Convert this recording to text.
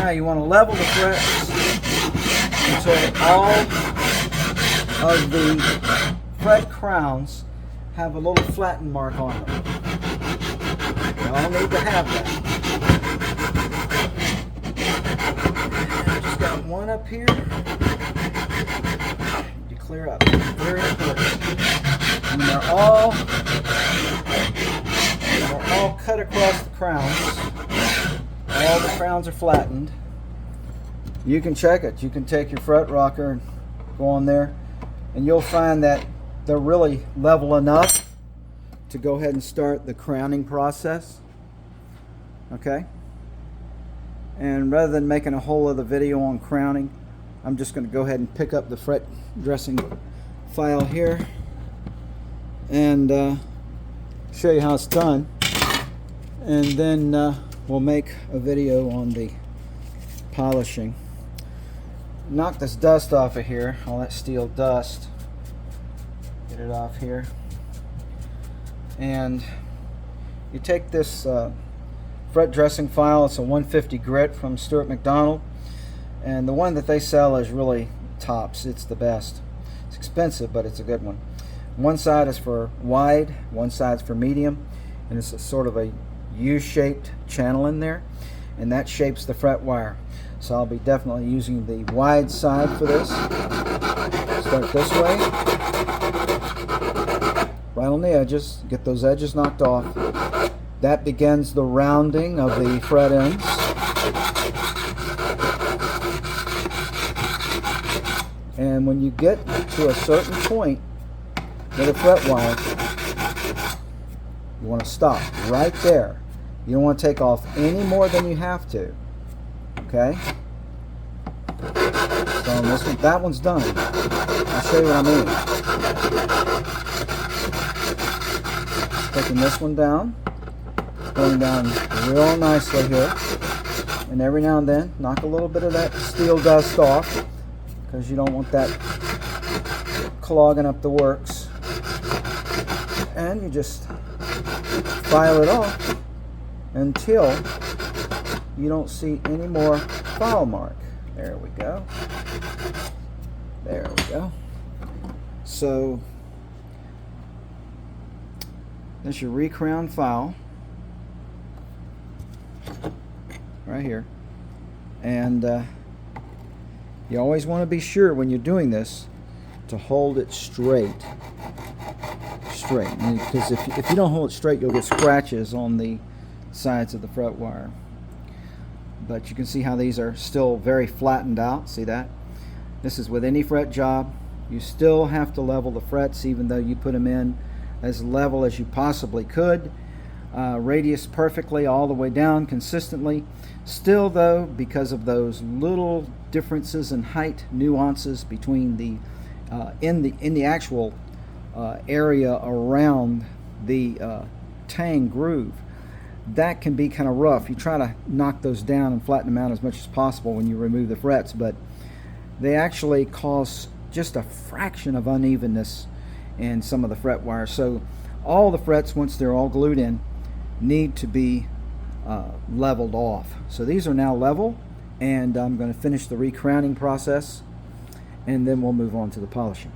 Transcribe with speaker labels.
Speaker 1: Now you want to level the frets until all of the fret crowns have a little flattened mark on them. You all need to have that. I just got one up here. You clear up. Very important. And they're all cut across the crowns. All the crowns are flattened. You can check it. You can take your fret rocker and go on there, and you'll find that they're really level enough to go ahead and start the crowning process. Okay? And rather than making a whole other video on crowning, I'm just going to go ahead and pick up the fret dressing file here and show you how it's done, and then we'll make a video on the polishing. Knock this dust off of here, all that steel dust. Get it off here. And you take this fret dressing file. It's a 150 grit from Stuart McDonald, and the one that they sell is really tops. It's the best. It's expensive, but it's a good one. One side is for wide, one side's for medium, and it's a sort of a U-shaped channel in there, and that shapes the fret wire. So I'll be definitely using the wide side for this. Start this way, right on the edges, get those edges knocked off. That begins the rounding of the fret ends. And when you get to a certain point with a fret wire, you want to stop right there. You don't want to take off any more than you have to. Okay? So on this one, that one's done. I'll show you what I mean. Taking this one down, going down real nicely here, and every now and then knock a little bit of that steel dust off, because you don't want that clogging up the works. And you just file it off until you don't see any more file mark. There we go. There we go. So that's your recrown file right here. And you always want to be sure when you're doing this to hold it straight. Because if you don't hold it straight, you'll get scratches on the sides of the fret wire. But you can see how these are still very flattened out. See that? This is with any fret job. You still have to level the frets, even though you put them in as level as you possibly could. Radius perfectly all the way down consistently. Still though, because of those little differences in height nuances between the in the actual area around the tang groove, that can be kind of rough. You try to knock those down and flatten them out as much as possible when you remove the frets, but they actually cause just a fraction of unevenness in some of the fret wires. So all the frets, once they're all glued in, need to be leveled off. So these are now level, and I'm going to finish the recrowning process, and then we'll move on to the polishing.